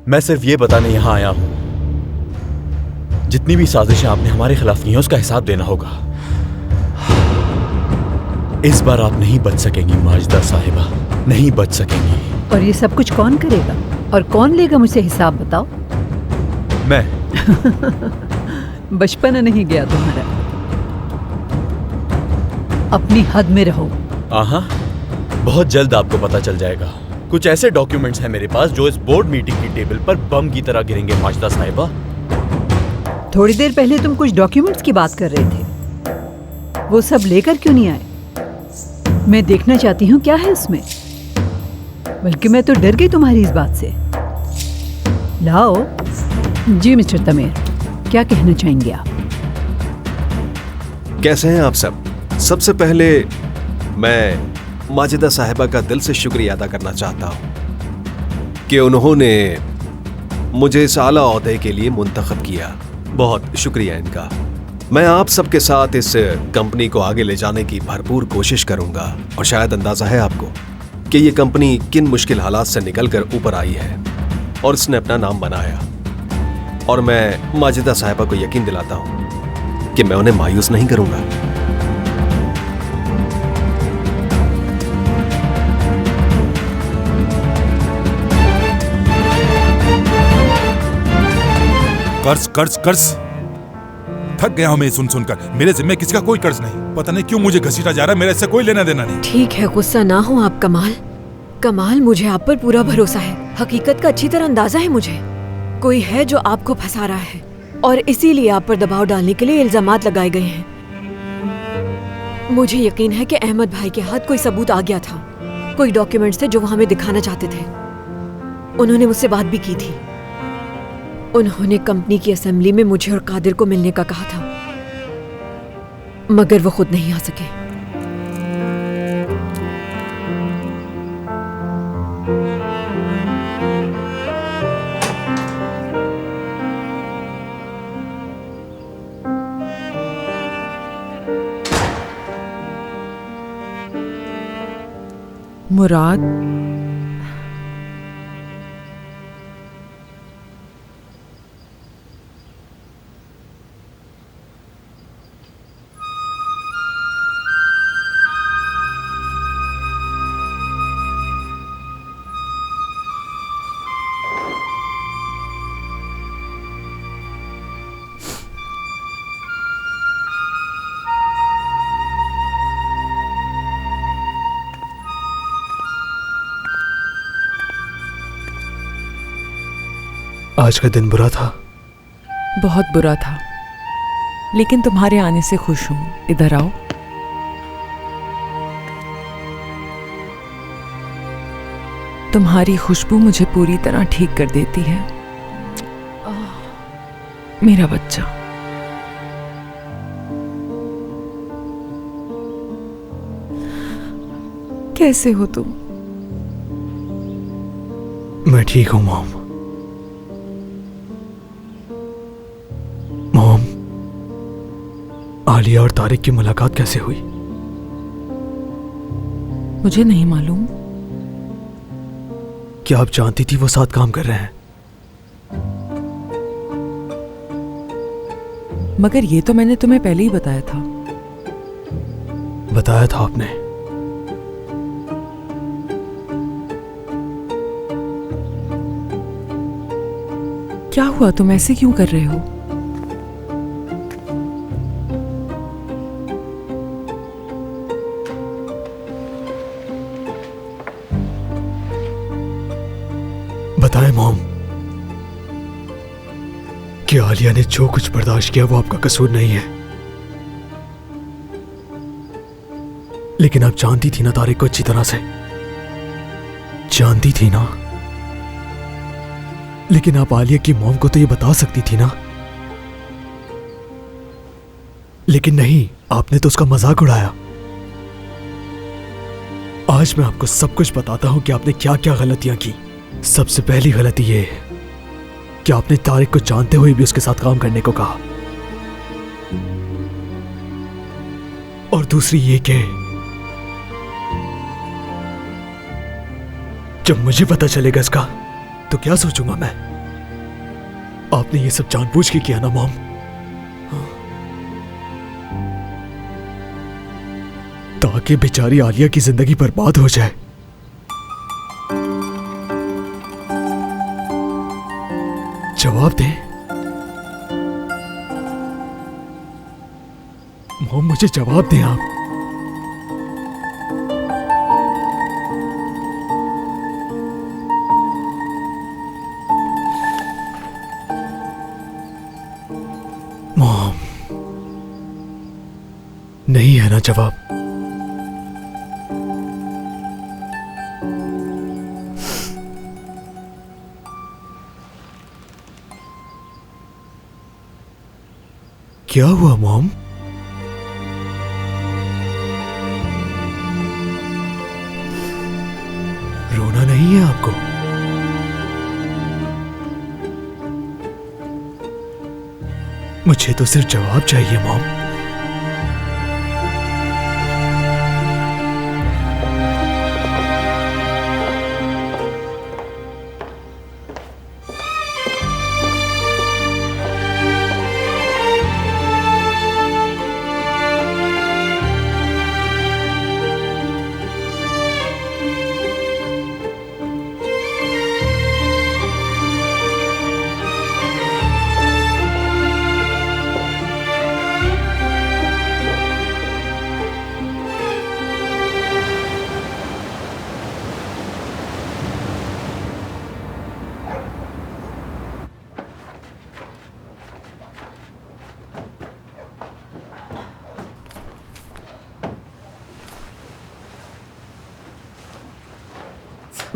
मैं सिर्फ ये बताने यहां आया हूं, जितनी भी साजिशें आपने हमारे खिलाफ की हैं उसका हिसाब देना होगा। इस बार आप नहीं बच सकेंगी माजिदा साहिबा, नहीं बच सकेंगी। और ये सब कुछ कौन करेगा और कौन लेगा मुझसे हिसाब, बताओ। मैं। बचपना नहीं गया तुम्हारा, अपनी हद में रहो। आहा, बहुत जल्द आपको पता चल जाएगा। कुछ ऐसे डॉक्यूमेंट्स हैं मेरे पास जो इस बोर्ड मीटिंग की टेबल पर बम की तरह गिरेंगे माजिदा साहिबा। थोड़ी देर पहले तुम कुछ डॉक्यूमेंट्स की बात कर रहे थे, वो सब लेकर क्यों नहीं आए? मैं देखना चाहती हूँ क्या है उसमें। बल्कि मैं तो डर गई तुम्हारी इस बात से। लाओ। जी मिस्टर तमीर, क्या कहना चाहेंगे आप? कैसे हैं आप सब? सबसे पहले मैं माजिदा साहिबा का दिल से शुक्रिया अदा करना चाहता हूं कि उन्होंने मुझे इस आला ओहदे के लिए मुंतखब किया। बहुत शुक्रिया इनका। मैं आप सबके साथ इस कंपनी को आगे ले जाने की भरपूर कोशिश करूंगा और शायद अंदाजा है आपको कि ये कंपनी किन मुश्किल हालात से निकलकर ऊपर आई है और इसने अपना नाम बनाया। और मैं माजिदा साहिबा को यकीन दिलाता हूं कि मैं उन्हें मायूस नहीं करूंगा। कर्ज कर्ज कर्ज, थक गया हूं मैं सुन सुनकर। मेरे जिम्मे किसी का कोई कर्ज नहीं। पता नहीं क्यों मुझे घसीटा जा रहा है, मेरे इससे कोई लेना देना नहीं। ठीक है, गुस्सा ना हो आप कमाल। कमाल, मुझे आप पर पूरा भरोसा है। हकीकत का अच्छी तरह अंदाजा है मुझे। कोई है जो आपको फंसा रहा है और इसीलिए आप पर दबाव डालने के लिए इल्जामात लगाए गए हैं। मुझे यकीन है कि अहमद भाई के हाथ कोई सबूत आ गया था, कोई डॉक्यूमेंट्स थे जो वो हमें दिखाना चाहते थे। उन्होंने मुझसे बात भी की थी। उन्होंने कंपनी की असेंबली में मुझे और कादिर को मिलने का कहा था, मगर वो खुद नहीं आ सके। मुराद, आज का दिन बुरा था। बहुत बुरा था, लेकिन तुम्हारे आने से खुश हूं। इधर आओ। तुम्हारी खुशबू मुझे पूरी तरह ठीक कर देती है। मेरा बच्चा। कैसे हो तुम? मैं ठीक हूं मॉम। मॉम, आलिया और तारिक की मुलाकात कैसे हुई? मुझे नहीं मालूम। क्या आप जानती थी वो साथ काम कर रहे हैं? मगर ये तो मैंने तुम्हें पहले ही बताया था। बताया था आपने? क्या हुआ, तुम ऐसे क्यों कर रहे हो? बताएं मॉम कि आलिया ने जो कुछ बर्दाश्त किया वो आपका कसूर नहीं है। लेकिन आप जानती थी ना तारिक को अच्छी तरह से, जानती थी ना। लेकिन आप आलिया की मॉम को तो ये बता सकती थी ना। लेकिन नहीं, आपने तो उसका मजाक उड़ाया। आज मैं आपको सब कुछ बताता हूं कि आपने क्या क्या गलतियां की। सबसे पहली गलती ये है कि आपने तारिक को जानते हुए भी उसके साथ काम करने को कहा। और दूसरी ये कि जब मुझे पता चलेगा इसका तो क्या सोचूंगा मैं? आपने ये सब जानबूझ के किया ना मॉम? ताकि बेचारी आलिया की जिंदगी बर्बाद हो जाए। जवाब दें मॉम, मुझे जवाब दें आप। मॉम, नहीं है ना जवाब? क्या हुआ मॉम? रोना नहीं है आपको? मुझे तो सिर्फ जवाब चाहिए मॉम।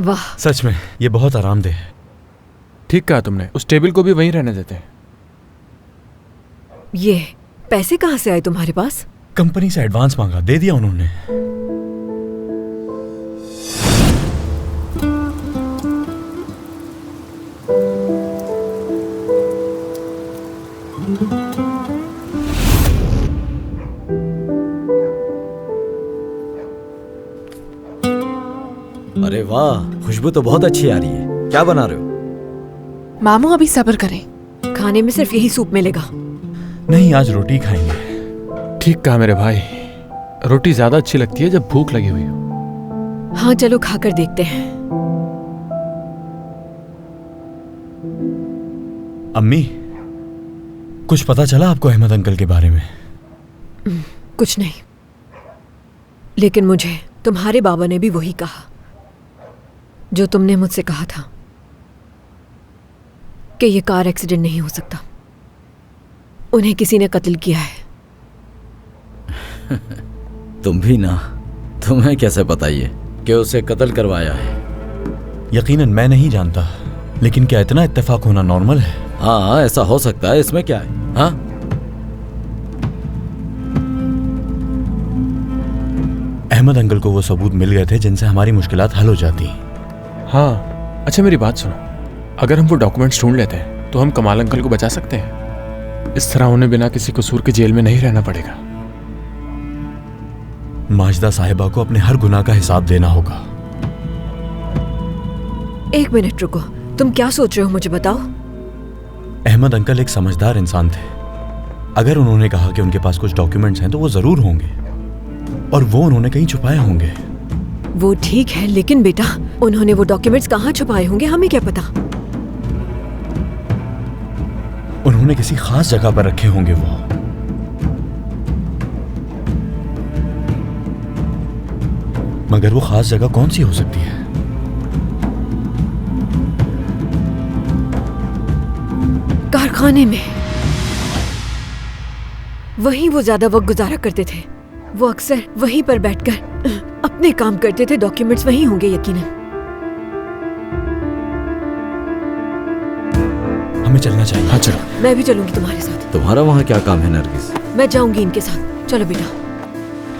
वाह, सच में ये बहुत आरामदेह है। ठीक कहा तुमने, उस टेबल को भी वहीं रहने देते हैं। ये पैसे कहाँ से आए तुम्हारे पास? कंपनी से एडवांस मांगा, दे दिया उन्होंने। अरे वाह, खुशबू तो बहुत अच्छी आ रही है। क्या बना रहे हो? मामू अभी सब्र करें। खाने में सिर्फ यही सूप मिलेगा। नहीं, आज रोटी खाएंगे। ठीक कहा मेरे भाई, रोटी ज्यादा अच्छी लगती है जब भूख लगी हुई हो। हाँ चलो खाकर देखते हैं। अम्मी, कुछ पता चला आपको अहमद अंकल के बारे में? कुछ नहीं, लेकिन मुझे तुम्हारे बाबा ने भी वही कहा जो तुमने मुझसे कहा था कि ये कार एक्सीडेंट नहीं हो सकता, उन्हें किसी ने कत्ल किया है। तुम भी ना, तुम्हें कैसे पता ये कि उसे कत्ल करवाया है? यकीनन मैं नहीं जानता, लेकिन क्या इतना इत्तेफाक होना नॉर्मल है? हाँ, ऐसा हो सकता है, इसमें क्या है? हाँ, अहमद अंकल को वो सबूत मिल गए थे जिनसे हमारी मुश्किलात हल हो जाती। हाँ, अच्छा मेरी बात सुनो, अगर हम वो डॉक्यूमेंट्स ढूंढ लेते हैं तो हम कमाल अंकल को बचा सकते हैं। इस तरह उन्हें बिना किसी कसूर के जेल में नहीं रहना पड़ेगा। माजिदा साहिबा को अपने हर गुनाह का हिसाब देना होगा। एक मिनट रुको, तुम क्या सोच रहे हो मुझे बताओ। अहमद अंकल एक समझदार इंसान थे। अगर उन्होंने कहा कि उनके पास कुछ डॉक्यूमेंट्स हैं तो वो जरूर होंगे, और वो उन्होंने कहीं छुपाए होंगे। वो ठीक है, लेकिन बेटा उन्होंने वो डॉक्यूमेंट्स कहाँ छुपाए होंगे हमें क्या पता। उन्होंने किसी खास जगह पर रखे होंगे वो। मगर वो खास जगह कौन सी हो सकती है? कारखाने में। वहीं वो ज्यादा वक्त गुजारा करते थे। वो अक्सर वहीं पर बैठकर अपने काम करते थे। डॉक्यूमेंट्स वहीं होंगे यकीनन। हमें चलना चाहिए। हाँ चलो। मैं भी चलूंगी तुम्हारे साथ। तुम्हारा वहाँ क्या काम है नरगिस? मैं जाऊंगी इनके साथ। चलो बेटा।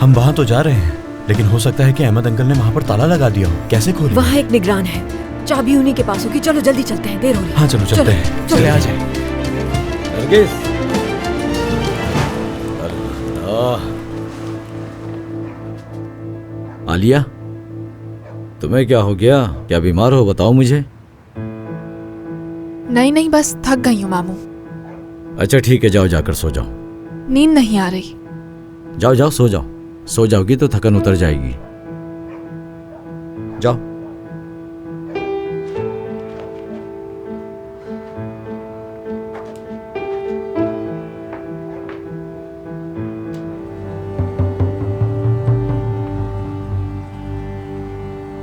हम वहां तो जा रहे हैं, लेकिन हो सकता है कि अहमद अंकल ने वहां पर ताला लगा दिया हो। कैसे खोलें? वहाँ एक निगरान है, चाबी उन्हीं के पास होगी। चलो जल्दी चलते हैं, देर हो रही है। हाँ चलो चलते हैं। चले आ जाए। नरगिस, अल्लाह। आलिया, तुम्हें क्या हो गया? क्या बीमार हो? बताओ मुझे। नहीं नहीं, बस थक गई हूँ मामू। अच्छा ठीक है, जाओ जाकर सो जाओ। नींद नहीं आ रही। जाओ जाओ सो जाओ, सो जाओगी तो थकन उतर जाएगी। जाओ।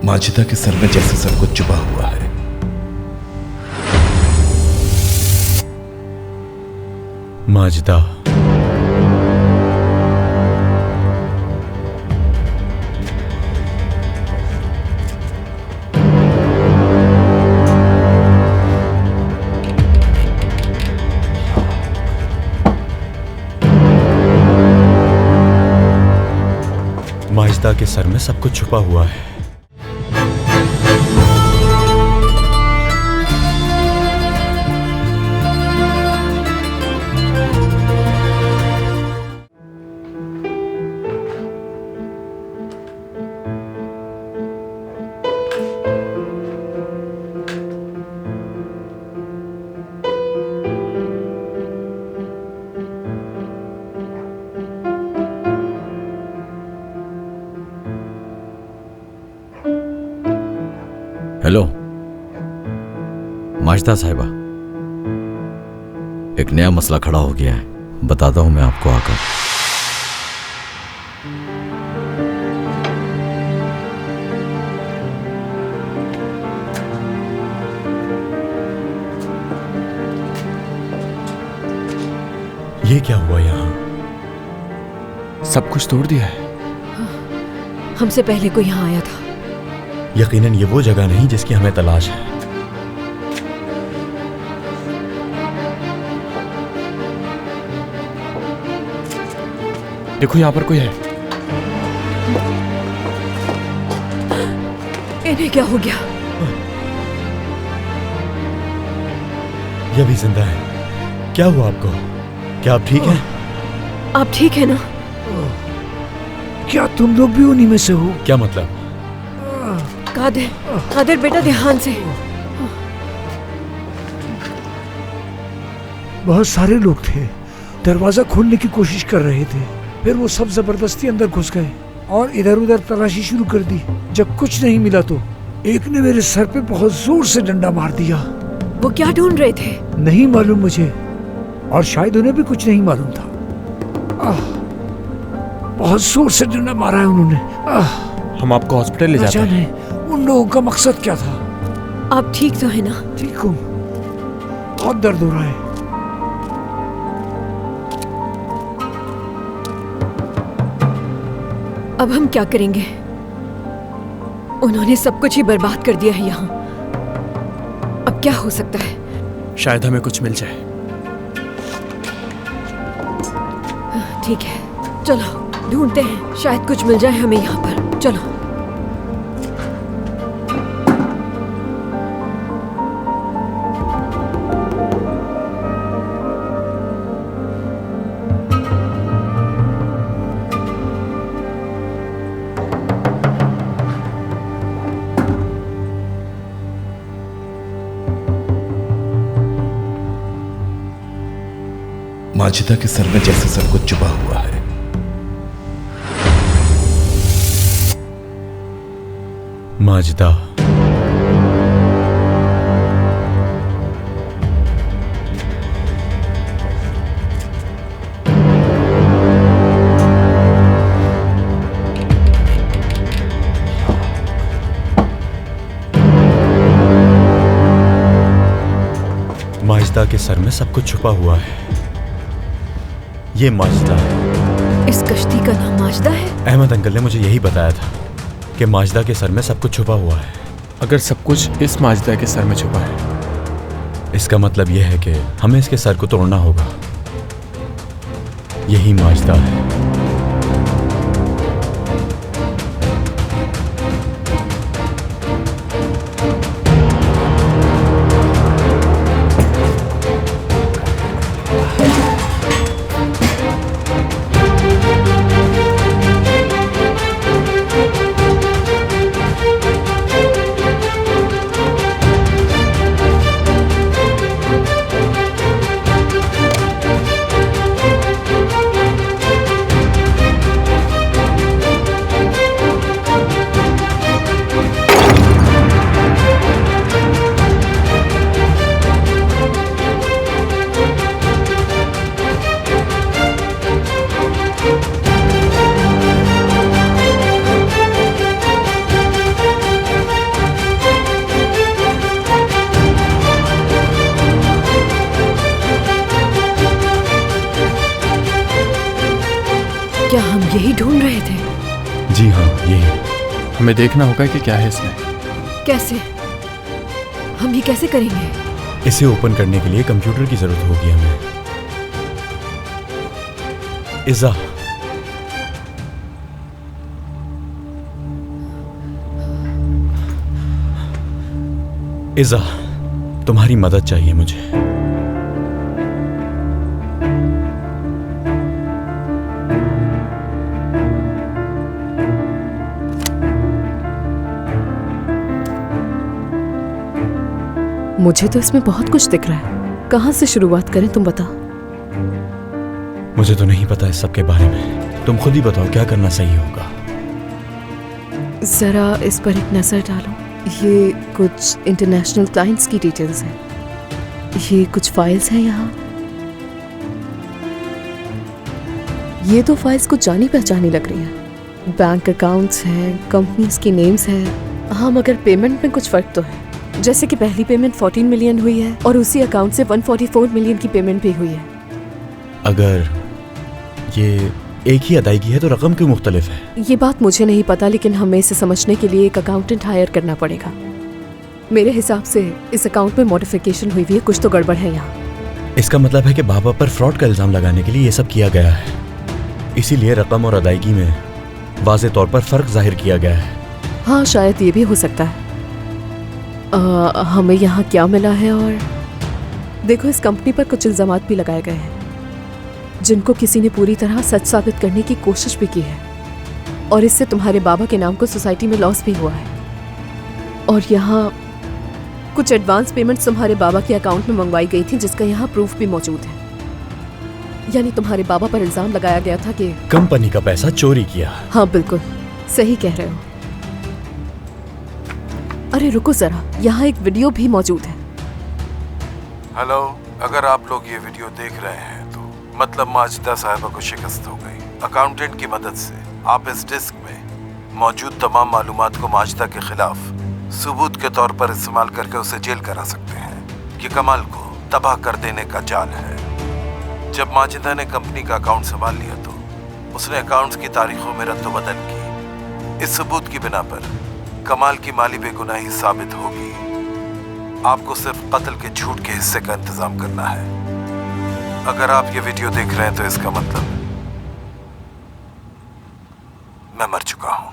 माजिदा के सर में जैसे सब कुछ चुपा हुआ है। माजिदा, माजिदा के सर में सब कुछ छुपा हुआ है। हेलो माजिदा साहिबा, एक नया मसला खड़ा हो गया है, बताता हूं मैं आपको आकर। ये क्या हुआ यहाँ? सब कुछ तोड़ दिया है। हमसे पहले कोई यहाँ आया था। यकीनन ये वो जगह नहीं जिसकी हमें तलाश है। देखो यहाँ पर कोई है। इन्हें क्या हो गया? ये भी जिंदा है। क्या हुआ आपको? क्या आप ठीक हैं? आप ठीक है ना? क्या तुम लोग भी उन्हीं में से हो? क्या मतलब? कादिर, कादिर बेटा ध्यान से। बहुत सारे लोग थे, दरवाजा खोलने की कोशिश कर रहे थे, फिर वो सब जबरदस्ती अंदर घुस गए और इधर उधर तलाशी शुरू कर दी। जब कुछ नहीं मिला तो एक ने मेरे सर पे बहुत जोर से डंडा मार दिया। वो क्या ढूंढ रहे थे? नहीं मालूम मुझे, और शायद उन्हें भी कुछ नहीं मालूम था। बहुत जोर से डंडा मारा है उन्होंने। हम आपको हॉस्पिटल ले जाते हैं। उन लोगों का मकसद क्या था? आप ठीक तो है ना? ठीक हूँ, बहुत दर्द हो रहा है। अब हम क्या करेंगे? उन्होंने सब कुछ ही बर्बाद कर दिया है यहाँ। अब क्या हो सकता है? शायद हमें कुछ मिल जाए। ठीक है, चलो ढूंढते हैं, शायद कुछ मिल जाए हमें यहाँ पर। चलो। माजिदा के सर में जैसे सब कुछ चुपा हुआ है। माजिदा, माजिदा के सर में सब कुछ छुपा हुआ है। ये माजिदा है। इस कश्ती का नाम माजिदा है? अहमद अंकल ने मुझे यही बताया था कि माजिदा के सर में सब कुछ छुपा हुआ है। अगर सब कुछ इस माजिदा के सर में छुपा है, इसका मतलब यह है कि हमें इसके सर को तोड़ना होगा। यही माजिदा है। क्या हम यही ढूंढ रहे थे? जी हाँ, यही। हमें देखना होगा कि क्या है इसमें। कैसे? हम ये कैसे करेंगे? इसे ओपन करने के लिए कंप्यूटर की जरूरत होगी हमें। इज़ा, इज़ा, तुम्हारी मदद चाहिए मुझे। मुझे तो इसमें बहुत कुछ दिख रहा है। कहाँ से शुरुआत करें, तुम बताओ। मुझे तो नहीं पता इस सब के बारे में। तुम खुद ही बताओ क्या करना सही होगा। जरा इस पर एक नजर डालो। ये कुछ इंटरनेशनल क्लाइंट्स की डिटेल्स हैं। ये कुछ फाइल्स हैं यहाँ। ये तो फाइल्स कुछ जानी पहचानी लग रही हैं। बैंक अकाउंट्स हैं, कंपनीज की नेम्स हैं। हाँ, मगर पेमेंट में कुछ फर्क तो है। जैसे कि पहली पेमेंट 14 मिलियन हुई है और उसी अकाउंट से 144 मिलियन की पेमेंट भी हुई है। अगर ये एक ही अदायगी है तो रकम क्यों मुख्तलिफ है? ये बात मुझे नहीं पता, लेकिन हमें इसे समझने के लिए एक अकाउंटेंट हायर करना पड़ेगा। मेरे हिसाब से इस अकाउंट में मॉडिफिकेशन हुई हुई है। कुछ तो गड़बड़ है यहाँ। इसका मतलब है कि बाबा पर फ्रॉड का इल्जाम लगाने के लिए ये सब किया गया है। इसीलिए रकम और अदायगी में वाज़े तौर पर फर्क जाहिर किया गया है। हाँ, शायद ये भी हो सकता है। हमें यहाँ क्या मिला है? और देखो, इस कंपनी पर कुछ इल्जामात भी लगाए गए हैं जिनको किसी ने पूरी तरह सच साबित करने की कोशिश भी की है। और इससे तुम्हारे बाबा के नाम को सोसाइटी में लॉस भी हुआ है। और यहाँ कुछ एडवांस पेमेंट्स तुम्हारे बाबा के अकाउंट में मंगवाई गई थी, जिसका यहाँ प्रूफ भी मौजूद है। यानी तुम्हारे बाबा पर इल्जाम लगाया गया था कि कंपनी का पैसा चोरी किया। हाँ, बिल्कुल सही कह रहे हो। अरे रुको जरा, यहाँ एक वीडियो भी मौजूद है। हेलो, अगर आप लोग ये वीडियो देख रहे हैं तो मतलब माजिदा साहिबा को शिकस्त हो गई। अकाउंटेंट की मदद से आप इस डिस्क में मौजूद तमाम मालूमात को माजिदा के खिलाफ सबूत के तौर पर इस्तेमाल करके उसे जेल करा सकते हैं। ये कमाल को तबाह कर देने का जाल है। जब माजिदा ने कंपनी का अकाउंट संभाल लिया तो उसने अकाउंट्स की तारीखों में रद्द-बदल की। इस सबूत की बिना पर कमाल की माली बेगुनाही साबित होगी। आपको सिर्फ कत्ल के झूठ के हिस्से का इंतजाम करना है। अगर आप ये वीडियो देख रहे हैं तो इसका मतलब मैं मर चुका हूं।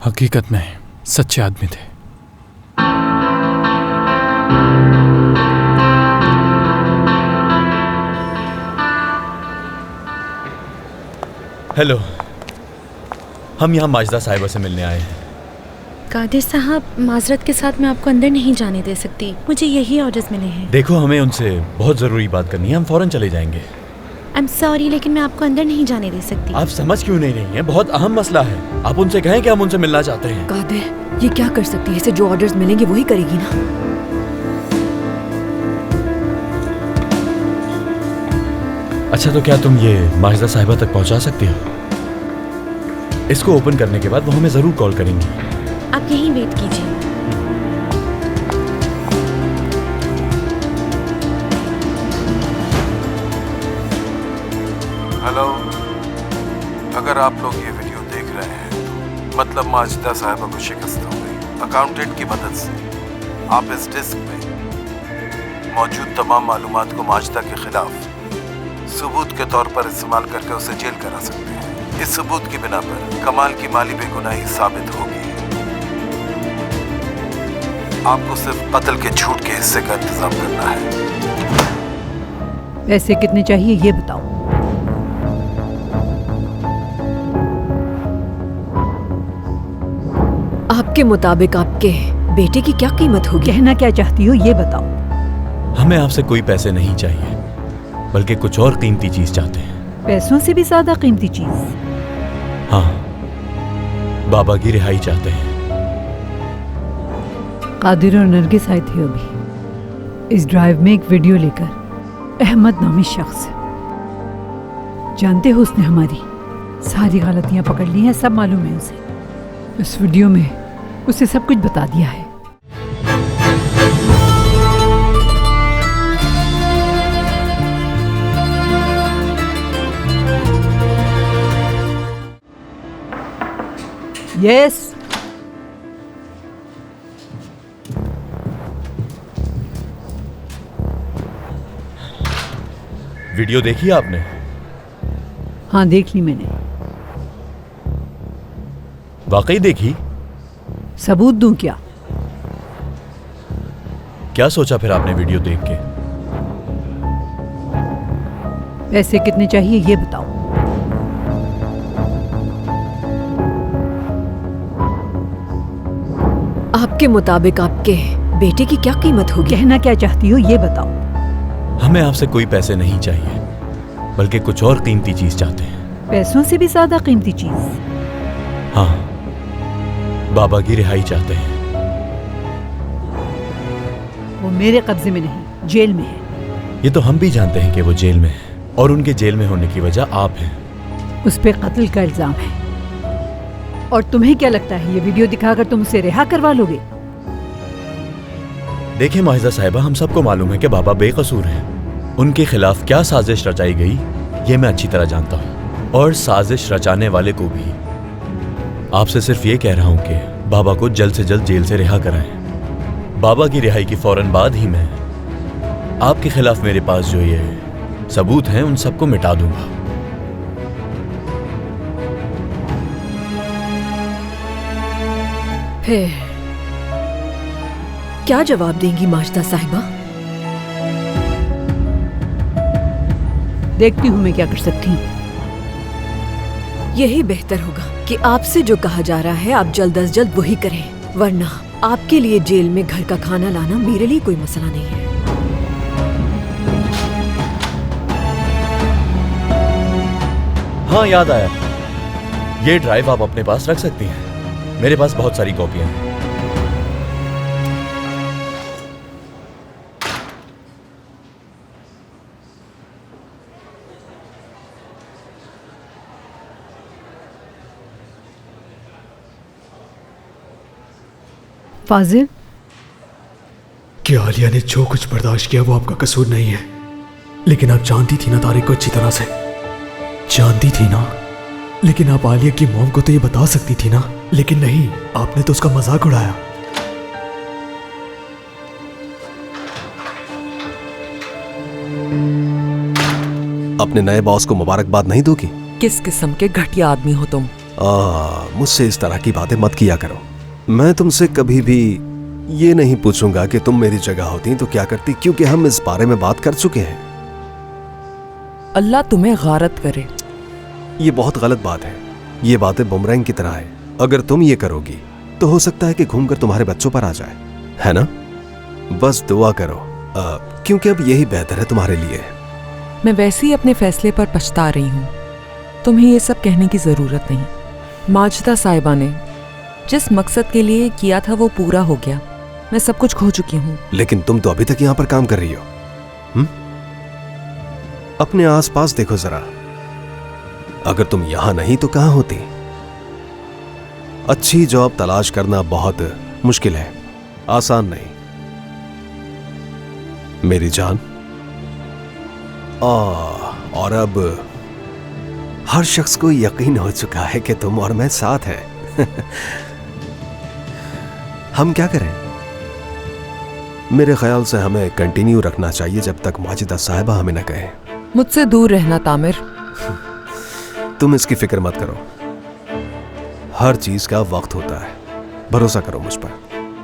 हकीकत में सच्चे आदमी थे। हेलो, हम यहाँ माजिदा साहिबा से मिलने आए हैं। कादिर साहब, माजरत के साथ मैं आपको अंदर नहीं जाने दे सकती। मुझे यही ऑर्डर्स मिले हैं। देखो, हमें उनसे बहुत ज़रूरी बात करनी है। हम फौरन चले जाएंगे। आई एम सॉरी, लेकिन मैं आपको अंदर नहीं जाने दे सकती। आप समझ क्यों नहीं रही हैं? बहुत अहम मसला है। आप उनसे कहें कि हम उनसे मिलना चाहते हैं। कादिर, ये क्या कर सकती है? इसे जो ऑर्डर्स मिलेंगे वही करेगी ना। अच्छा, तो क्या तुम ये माजिदा साहिबा तक पहुंचा सकती हो? इसको ओपन करने के बाद वो हमें ज़रूर कॉल करेंगी। आप यहीं वेट कीजिए। हेलो, अगर आप लोग ये वीडियो देख रहे हैं तो मतलब माजिदा साहिबा को शिकस्त हो गई। अकाउंटेंट की मदद से आप इस डिस्क में मौजूद तमाम मालूमात को माजिदा के खिलाफ सबूत के तौर पर इस्तेमाल करके उसे जेल करा सकते हैं। इस सबूत की बिना पर कमाल की माली बेगुनाही साबित होगी। आपको सिर्फ कत्ल के झूठ के हिस्से का इंतजाम करना है। पैसे कितने चाहिए ये बताओ। आपके मुताबिक आपके बेटे की क्या कीमत होगी? कहना क्या चाहती हो ये बताओ। हमें आपसे कोई पैसे नहीं चाहिए, बल्कि कुछ और कीमती चीज चाहते हैं। पैसों से भी ज्यादा कीमती चीज? हाँ, बाबा की रिहाई चाहते हैं। कादिर और नरगिस आए थे अभी इस ड्राइव में एक वीडियो लेकर। अहमद नामी शख्स, जानते हो उसने हमारी सारी गलतियां पकड़ ली हैं, सब मालूम है उसे। इस वीडियो में उसे सब कुछ बता दिया है। यस। वीडियो देखी आपने? हाँ, देख ली मैंने। वाकई देखी? सबूत दूं क्या? क्या सोचा फिर आपने वीडियो देख के? पैसे कितने चाहिए ये बताओ। आपके मुताबिक आपके बेटे की क्या कीमत होगी? कहना क्या चाहती हो ये बताओ। हमें आपसे कोई पैसे नहीं चाहिए, बल्कि कुछ और कीमती चीज चाहते हैं। पैसों से भी ज्यादा कीमती चीज? हाँ, बाबा की रिहाई चाहते हैं। वो मेरे कब्जे में नहीं, जेल में है। ये तो हम भी जानते हैं कि वो जेल में है, और उनके जेल में होने की वजह आप हैं। उस पे कत्ल का इल्जाम है। और तुम्हें क्या लगता है ये वीडियो दिखाकर तुम उसे रिहा करवा लोगे? देखिए माहिदा साहिबा, हम सबको मालूम है कि बाबा बेकसूर हैं। उनके खिलाफ क्या साजिश रचाई गई ये मैं अच्छी तरह जानता हूँ, और साजिश रचाने वाले को भी आपसे सिर्फ ये कह रहा हूँ कि बाबा को जल्द से जल्द जेल से रिहा कराएं। बाबा की रिहाई की फौरन बाद ही मैं आपके खिलाफ मेरे पास जो ये सबूत हैं उन सबको मिटा दूंगा। फिर क्या जवाब देंगी माजिदा साहिबा? देखती हूँ मैं क्या कर सकती हूँ। यही बेहतर होगा कि आपसे जो कहा जा रहा है आप जल्द अज जल्द वही करें, वरना आपके लिए जेल में घर का खाना लाना मेरे लिए कोई मसला नहीं है। हाँ, याद आया, ये ड्राइव आप अपने पास रख सकती हैं। मेरे पास बहुत सारी कॉपियां हैं। फाजिल, कि आलिया ने जो कुछ बर्दाश्त किया वो आपका कसूर नहीं है, लेकिन आप जानती थी ना तारिक को अच्छी तरह से, जानती थी ना। लेकिन आप आलिया की मॉम को तो ये बता सकती थी ना, लेकिन नहीं, आपने तो उसका मजाक उड़ाया। अपने नए बॉस को मुबारकबाद नहीं दोगी? किस किस्म के घटिया आदमी हो तुम? मुझसे इस तरह की बातें मत किया करो। मैं तुमसे कभी भी ये नहीं पूछूंगा कि तुम मेरी जगह होती तो क्या करती, क्योंकि हम इस बारे में बात कर चुके हैं। अल्लाह तुम्हें गारत करे। ये बहुत गलत बात है। ये बातें बुमरैंग की तरह है। अगर तुम ये करोगी तो हो सकता है कि घूमकर तुम्हारे बच्चों पर आ जाए, है ना? बस दुआ करो, क्योंकि अब यही बेहतर है तुम्हारे लिए। मैं वैसे ही अपने फैसले पर पछता रही हूँ। तुम्हें ये सब कहने की जरूरत नहीं। माजिदा साहिबा ने जिस मकसद के लिए किया था वो पूरा हो गया। मैं सब कुछ खो चुकी हूँ। लेकिन तुम तो अभी तक यहाँ पर काम कर रही हो। अपने आसपास देखो जरा। अगर तुम यहां नहीं तो कहां होती? अच्छी जॉब तलाश करना बहुत मुश्किल है, आसान नहीं मेरी जान। और अब हर शख्स को यकीन हो चुका है कि तुम और मैं साथ हैं। हम क्या करें? मेरे ख्याल से हमें कंटिन्यू रखना चाहिए जब तक माजिदा साहिबा हमें न कहे। मुझसे दूर रहना तामिर। तुम इसकी फिक्र मत करो, हर चीज का वक्त होता है। भरोसा करो मुझ पर।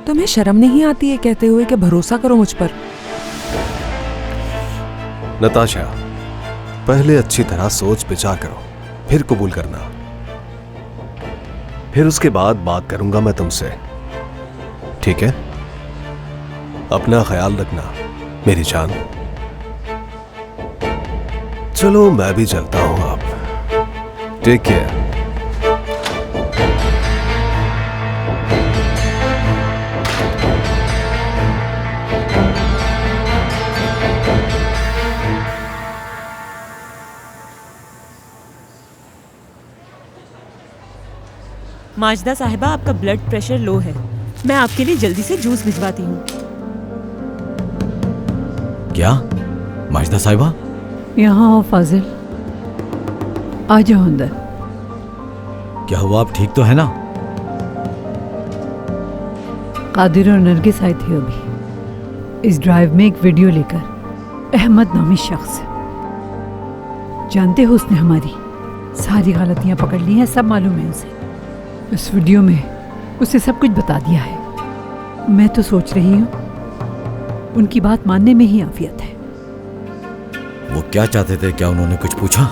तुम्हें शर्म नहीं आती है कहते हुए कि भरोसा करो मुझ पर? नताशा, पहले अच्छी तरह सोच विचार करो, फिर कबूल करना। फिर उसके बाद बात करूंगा मैं तुमसे, ठीक है? अपना ख्याल रखना मेरी जान। चलो मैं भी चलता हूं, आप टेक केयर। माजिदा साहिबा, आपका ब्लड प्रेशर लो है। मैं आपके लिए जल्दी से जूस भिजवाती हूँ। क्या माजिदा साहिबा? यहाँ हो फाजिल, आ जाओ अंदर। क्या हुआ, आप ठीक तो है ना? कादिर और नरगिस आए थे अभी इस ड्राइव में एक वीडियो लेकर। अहमद नामी शख्स, जानते हो उसने हमारी सारी गलतियां पकड़ ली हैं, सब मालूम है उसे। इस वीडियो में उसे सब कुछ बता दिया है। मैं तो सोच रही हूँ उनकी बात मानने में ही आफियत है। वो क्या चाहते थे? क्या उन्होंने कुछ पूछा?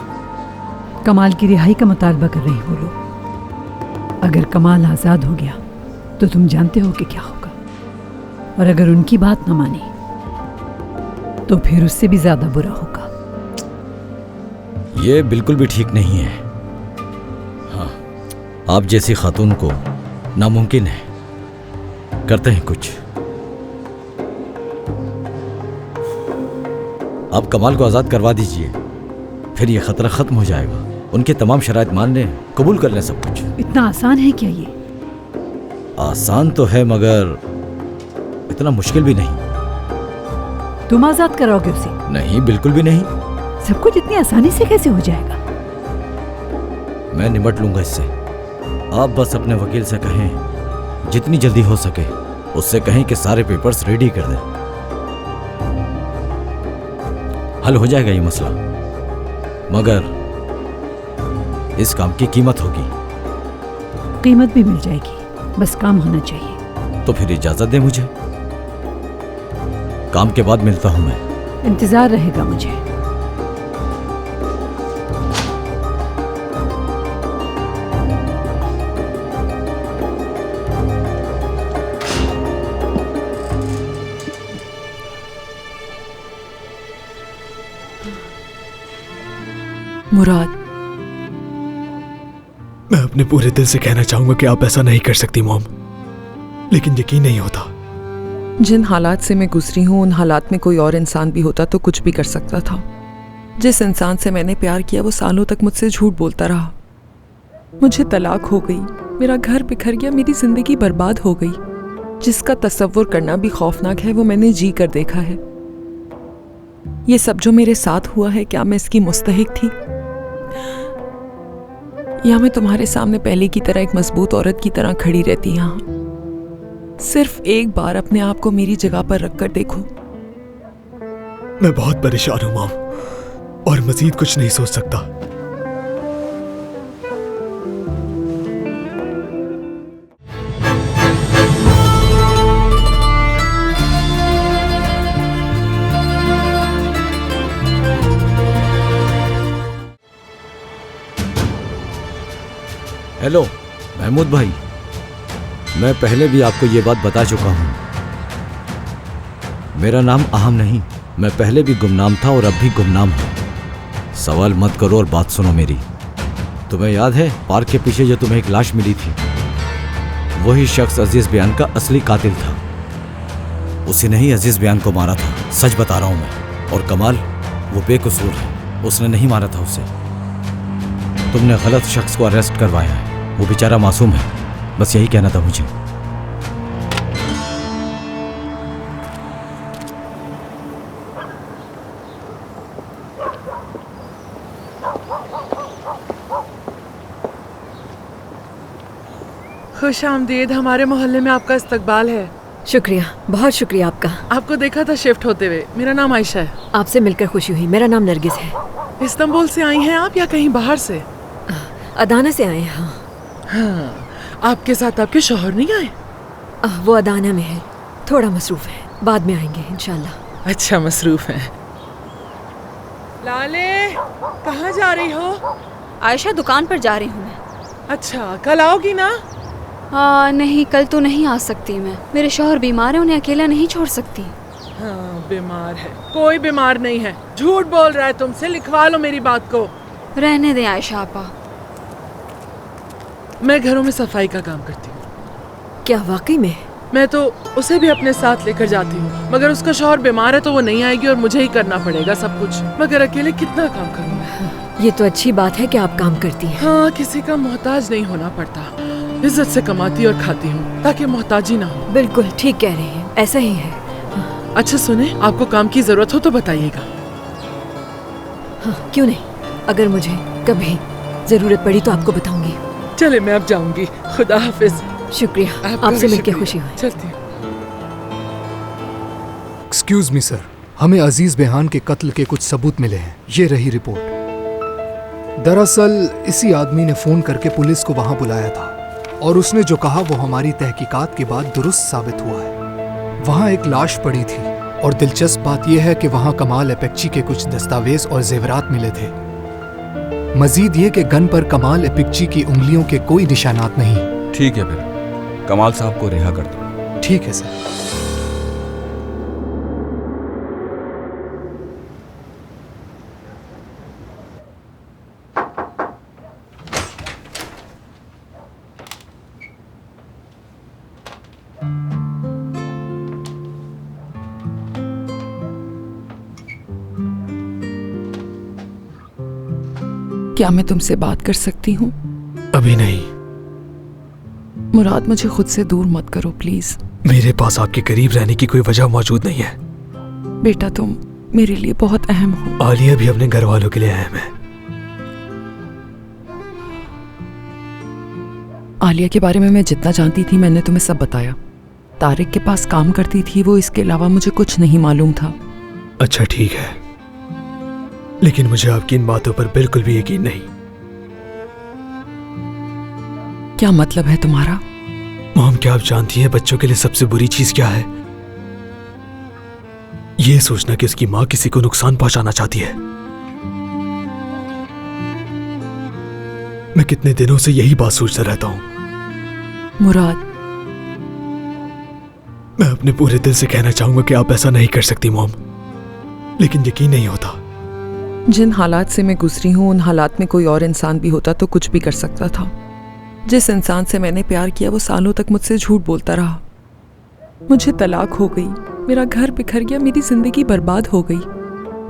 कमाल की रिहाई का मुतालबा कर रही वो लोग। अगर कमाल आज़ाद हो गया तो तुम जानते हो कि क्या होगा, और अगर उनकी बात न मानी तो फिर उससे भी ज्यादा बुरा होगा। ये बिल्कुल भी ठीक नहीं है। हाँ, आप जैसी खातून को नामुमकिन है। करते हैं कुछ। आप कमाल को आज़ाद करवा दीजिए, फिर ये खतरा खत्म हो जाएगा। उनके तमाम शराइत मान लें, कबूल कर लें सब कुछ। इतना आसान है क्या ये? आसान तो है मगर इतना मुश्किल भी नहीं। तुम आज़ाद कराओगे उसे? नहीं, बिल्कुल भी नहीं। सब कुछ इतनी आसानी से कैसे हो जाएगा? मैं निपट लूंगा इससे। आप बस अपने वकील से कहें जितनी जल्दी हो सके उससे कहें कि सारे पेपर्स रेडी कर दें। हल हो जाएगा ये मसला, मगर इस काम की कीमत होगी। कीमत भी मिल जाएगी, बस काम होना चाहिए। तो फिर इजाजत दे मुझे। काम के बाद मिलता हूं मैं। इंतजार रहेगा मुझे। मुराद, मैं अपने पूरे दिल से कहना चाहूंगा कि आप ऐसा नहीं कर सकती मॉम, लेकिन यकीन नहीं होता। जिन हालात से मैं गुजरी हूँ उन हालात में कोई और इंसान भी होता तो कुछ भी कर सकता था। जिस इंसान से मैंने प्यार किया वो सालों तक मुझसे झूठ बोलता रहा। मुझे तलाक हो गई, मेरा घर बिखर गया, मेरी जिंदगी बर्बाद हो गई। जिसका तसव्वुर करना भी खौफनाक है वो मैंने जी कर देखा है। ये सब जो मेरे साथ हुआ है, क्या मैं इसकी मुस्तहिक थी? या मैं तुम्हारे सामने पहले की तरह एक मजबूत औरत की तरह खड़ी रहती यहाँ? सिर्फ एक बार अपने आप को मेरी जगह पर रखकर देखो। मैं बहुत परेशान हूं मॉम, और मजीद कुछ नहीं सोच सकता। हेलो महमूद भाई, मैं पहले भी आपको ये बात बता चुका हूँ। मेरा नाम अहम नहीं, मैं पहले भी गुमनाम था और अब भी गुमनाम हूँ। सवाल मत करो और बात सुनो मेरी। तुम्हें याद है पार्क के पीछे जो तुम्हें एक लाश मिली थी? वही शख्स अजीज बयान का असली कातिल था। उसी ने ही अजीज बयान को मारा था, सच बता रहा हूँ मैं। और कमाल वो बेकसूर है, उसने नहीं मारा था उसे। तुमने गलत शख्स को अरेस्ट करवाया है, वो बेचारा मासूम है। बस यही कहना था मुझे। खुश आमदीद, हमारे मोहल्ले में आपका इस्तकबाल है। शुक्रिया, बहुत शुक्रिया आपका। आपको देखा था शिफ्ट होते हुए। मेरा नाम आयशा है। आपसे मिलकर खुशी हुई। मेरा नाम नरगिस है। इस्तांबुल से आई हैं आप या कहीं बाहर से? अदाना से आए हैं। हाँ, आपके साथ आपके शौहर नहीं आए? वो अदाना में है, थोड़ा मसरूफ है, बाद में आएंगे इंशाल्लाह। अच्छा, मसरूफ है। लाले, कहाँ जा रही हो? आयशा, दुकान पर जा रही हूँ मैं। अच्छा, कल आओगी ना? नहीं, कल तो नहीं आ सकती मैं। मेरे शौहर बीमार है, उन्हें अकेला नहीं छोड़ सकती। हाँ, बीमार है। कोई बीमार नहीं है, झूठ बोल रहा है तुमसे। लिखवा लो मेरी बात को। रहने दें आयशा आपा। मैं घरों में सफाई का काम करती हूँ। क्या वाकई में? मैं तो उसे भी अपने साथ लेकर जाती हूँ, मगर उसका शौहर बीमार है तो वो नहीं आएगी और मुझे ही करना पड़ेगा सब कुछ। मगर अकेले कितना काम करूँ? ये तो अच्छी बात है कि आप काम करती हैं। हाँ, किसी का मोहताज नहीं होना पड़ता। इज्जत से कमाती और खाती हूँ ताकि मोहताजी ना हो। बिल्कुल ठीक कह रही हैं, ऐसा ही है। अच्छा सुने, आपको काम की जरूरत हो तो बताइएगा। हाँ, क्यों नहीं। अगर मुझे कभी जरूरत पड़ी तो आपको बताऊंगी। चले, मैं अब जाऊंगी। खुदा हाफिज। शुक्रिया, आपसे मिलकर खुशी हुई। चलती हूँ। एक्सक्यूज मी सर, हमें अजीज बेहान के कत्ल के कुछ सबूत मिले हैं। ये रही रिपोर्ट। दरअसल इसी आदमी ने फोन करके पुलिस को वहां बुलाया था और उसने जो कहा वो हमारी तहकीकात के बाद दुरुस्त साबित हुआ है। वहां एक लाश पड़ी थी और दिलचस्प बात यह है कि वहां कमाल एपेक्ची के कुछ दस्तावेज और जेवरात मिले थे। मजीद ये कि गन पर कमाल एपेक्ची की उंगलियों के कोई निशानात नहीं। ठीक है, फिर कमाल साहब को रिहा कर दो। ठीक है सर। क्या मैं तुमसे बात कर सकती हूँ? अभी नहीं। मुराद, मुझे खुद से दूर मत करो प्लीज। मेरे पास आपके करीब रहने की कोई वजह मौजूद नहीं है। बेटा, तुम मेरे लिए बहुत अहम हो। आलिया भी अपने घर वालों के लिए अहम है। आलिया के बारे में मैं जितना जानती थी मैंने तुम्हें सब बताया। तारिक के पास काम करती थी वो, इसके अलावा मुझे कुछ नहीं मालूम था। अच्छा ठीक है, लेकिन मुझे आपकी इन बातों पर बिल्कुल भी यकीन नहीं। क्या मतलब है तुम्हारा? मॉम, क्या आप जानती हैं बच्चों के लिए सबसे बुरी चीज क्या है? ये सोचना कि उसकी माँ किसी को नुकसान पहुंचाना चाहती है। मैं कितने दिनों से यही बात सोचता रहता हूं। मुराद, मैं अपने पूरे दिल से कहना चाहूंगा कि आप ऐसा नहीं कर सकती मॉम, लेकिन यकीन नहीं होता। जिन हालात से मैं गुजरी हूँ उन हालात में कोई और इंसान भी होता तो कुछ भी कर सकता था। जिस इंसान से मैंने प्यार किया वो सालों तक मुझसे झूठ बोलता रहा। मुझे तलाक हो गई, मेरा घर बिखर गया, मेरी जिंदगी बर्बाद हो गई।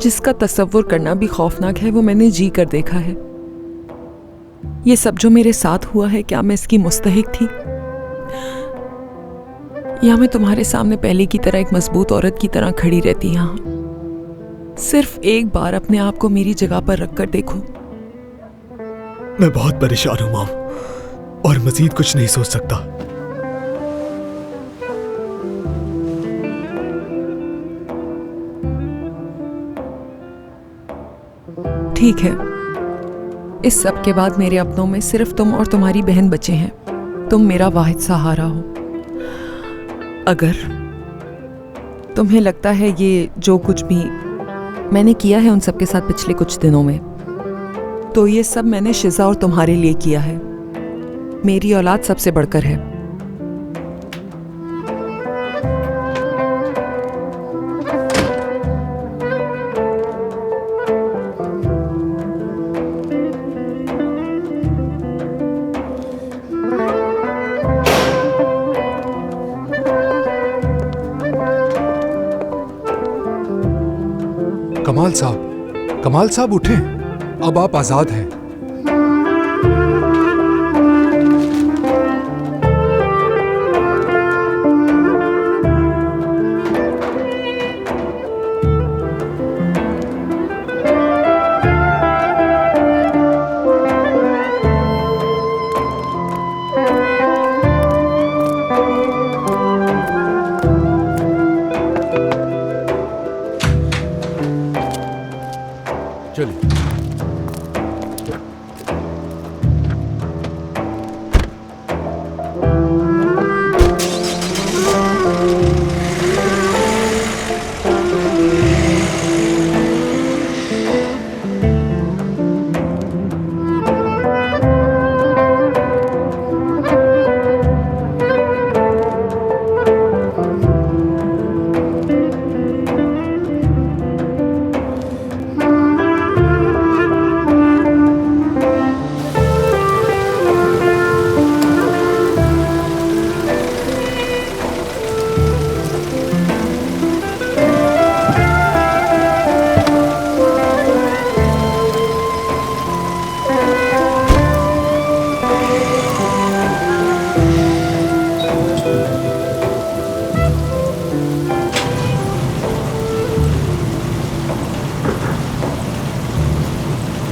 जिसका तसव्वुर करना भी खौफनाक है वो मैंने जी कर देखा है। ये सब जो मेरे साथ हुआ है, क्या मैं इसकी मुस्तहिक थी? या मैं तुम्हारे सामने पहले की तरह एक मजबूत औरत की तरह खड़ी रहती यहाँ? सिर्फ एक बार अपने आप को मेरी जगह पर रखकर देखो। मैं बहुत परेशान हूं मॉम, और मजीद कुछ नहीं सोच सकता। ठीक है, इस सब के बाद मेरे अपनों में सिर्फ तुम और तुम्हारी बहन बचे हैं। तुम मेरा वाहिद सहारा हो। अगर तुम्हें लगता है ये जो कुछ भी मैंने किया है उन सब के साथ पिछले कुछ दिनों में, तो ये सब मैंने शिजा और तुम्हारे लिए किया है। मेरी औलाद सबसे बढ़कर है। कमाल साहब उठें, अब आप आजाद हैं।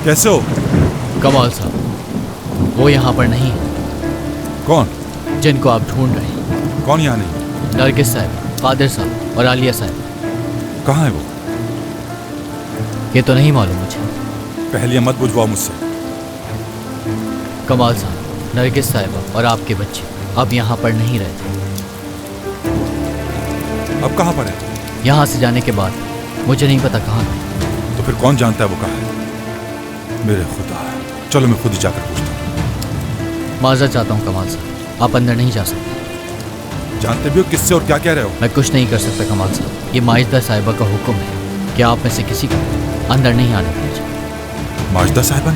कैसे हो? कमाल साहब, वो यहाँ पर नहीं है। कौन? जिनको आप ढूंढ रहे हैं। कौन यहाँ नहीं? नरगिस साहब, कादिर साहब और आलिया साहब। कहाँ है वो? ये तो नहीं मालूम मुझे। पहले मत बुझवाओ मुझसे। कमाल साहब, नरगिस साहिबा और आपके बच्चे अब यहाँ पर नहीं रहते। अब कहाँ पर है? यहाँ से जाने के बाद मुझे नहीं पता कहाँ है। तो फिर कौन जानता है वो कहाँ है? मेरे खुदा, चलो मैं खुद ही जाकर पूछता हूँ। माजरा चाहता हूँ कमाल साहब, आप अंदर नहीं जा सकते। जानते भी हो किससे और क्या कह रहे हो? मैं कुछ नहीं कर सकता कमाल साहब, ये माजिदा साहिबा का हुक्म है कि आप में से किसी को अंदर नहीं आने दीजिए। माजिदा साहिबा?